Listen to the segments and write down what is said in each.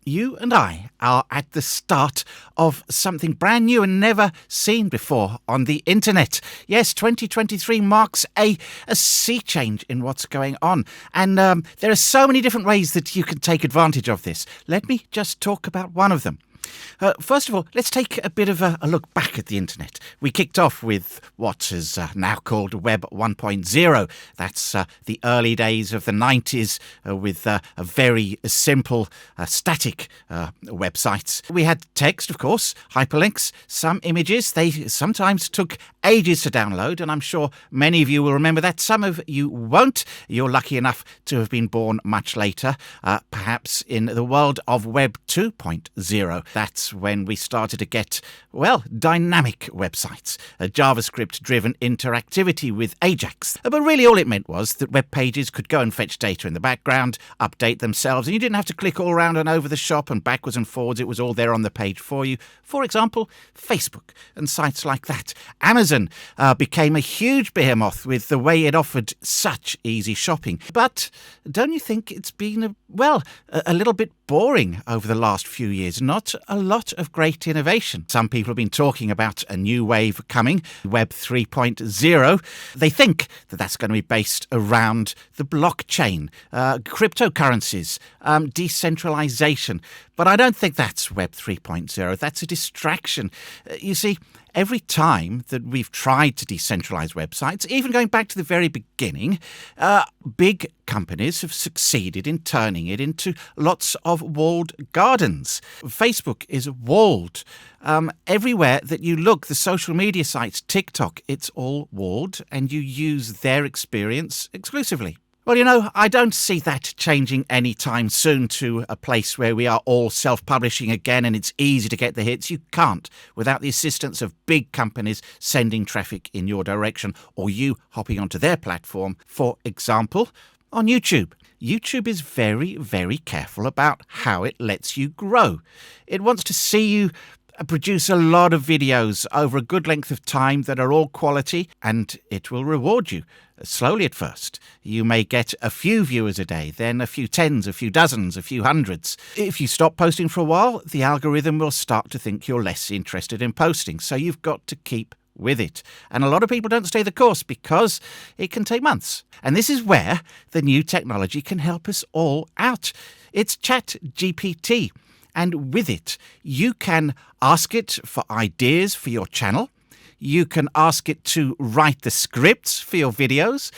You and I are at the start of something brand new and never seen before on the internet. Yes, 2023 marks a sea change in what's going on. And there are so many different ways that you can take advantage of this. Let me just talk about one of them. First of all, let's take a bit of a look back at the internet. We kicked off with what is now called Web 1.0. That's the early days of the 90s with a very simple, static websites. We had text, of course, hyperlinks, some images. They sometimes took ages to download, and I'm sure many of you will remember that. Some of you won't. You're lucky enough to have been born much later, perhaps in the world of Web 2.0. That's when we started to get, dynamic websites, a JavaScript-driven interactivity with Ajax. But really all it meant was that web pages could go and fetch data in the background, update themselves, and you didn't have to click all around and over the shop and backwards and forwards. It was all there on the page for you. For example, Facebook and sites like that. Amazon became a huge behemoth with the way it offered such easy shopping. But don't you think it's been, a little bit boring over the last few years? Not a lot of great innovation. Some people have been talking about a new wave coming, Web 3.0. They think that that's going to be based around the blockchain, cryptocurrencies, decentralization. But I don't think that's Web 3.0. That's a distraction. You see, every time that we've tried to decentralize websites, even going back to the very beginning, big companies have succeeded in turning it into lots of walled gardens. Facebook is walled. Everywhere that you look, the social media sites, TikTok, it's all walled, and you use their experience exclusively. Well, I don't see that changing anytime soon to a place where we are all self-publishing again and it's easy to get the hits. You can't without the assistance of big companies sending traffic in your direction or you hopping onto their platform. For example, on YouTube. YouTube is very, very careful about how it lets you grow. It wants to see you produce a lot of videos over a good length of time that are all quality, and it will reward you. Slowly at first. You may get a few viewers a day, then a few tens, a few dozens, a few hundreds. If you stop posting for a while, the algorithm will start to think you're less interested in posting, so you've got to keep with it. And a lot of people don't stay the course because it can take months. And this is where the new technology can help us all out. It's ChatGPT. And with it, you can ask it for ideas for your channel. You can ask it to write the scripts for your videos.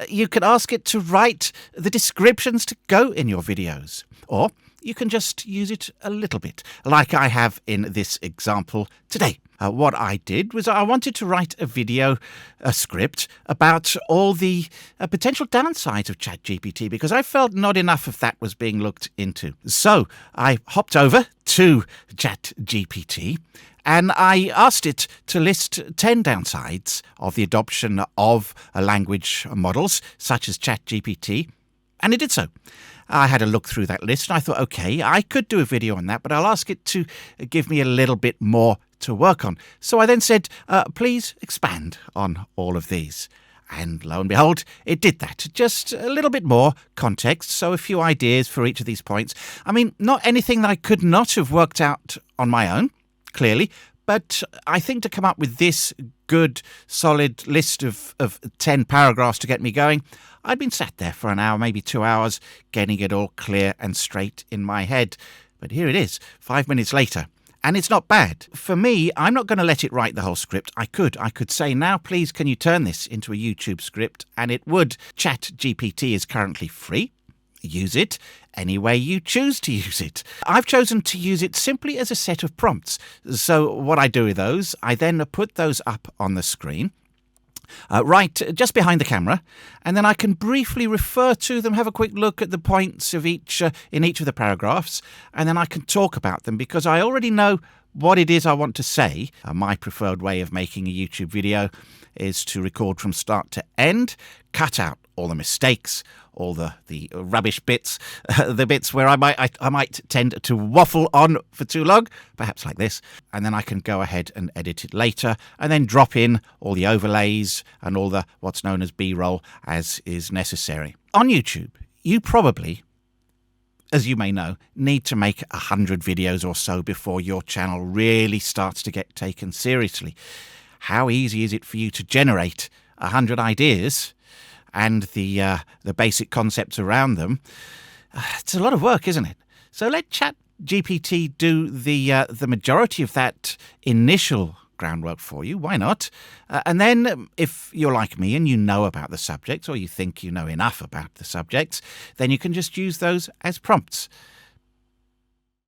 You can ask it to write the descriptions to go in your videos. Or you can just use it a little bit, like I have in this example today. What I did was I wanted to write a script about all the potential downsides of ChatGPT because I felt not enough of that was being looked into. So I hopped over to ChatGPT and I asked it to list 10 downsides of the adoption of language models such as ChatGPT, and it did so. I had a look through that list and I thought, okay, I could do a video on that, but I'll ask it to give me a little bit more to work on. So I then said, please expand on all of these. And lo and behold, it did that. Just a little bit more context, so a few ideas for each of these points. I mean, not anything that I could not have worked out on my own, clearly, but I think to come up with this good, solid list of 10 paragraphs to get me going, I'd been sat there for an hour, maybe 2 hours, getting it all clear and straight in my head. But here it is, 5 minutes later. And it's not bad. For me, I'm not going to let it write the whole script. I could say, now please can you turn this into a YouTube script? And it would. ChatGPT is currently free. Use it any way you choose to use it. I've chosen to use it simply as a set of prompts. So what I do with those, I then put those up on the screen. Right just behind the camera, and then I can briefly refer to them, have a quick look at the points of each in each of the paragraphs, and then I can talk about them because I already know what it is I want to say. My preferred way of making a YouTube video is to record from start to end, cut out all the mistakes, all the rubbish bits, the bits where I might tend to waffle on for too long, perhaps like this, and then I can go ahead and edit it later, and then drop in all the overlays and all the what's known as B-roll as is necessary. On YouTube, you probably as you may know, need to make 100 videos or so before your channel really starts to get taken seriously. How easy is it for you to generate 100 ideas and the basic concepts around them? It's a lot of work, isn't it? So let ChatGPT do the majority of that initial groundwork for you. Why not? And then if you're like me and you know about the subjects, or you think you know enough about the subjects, then you can just use those as prompts.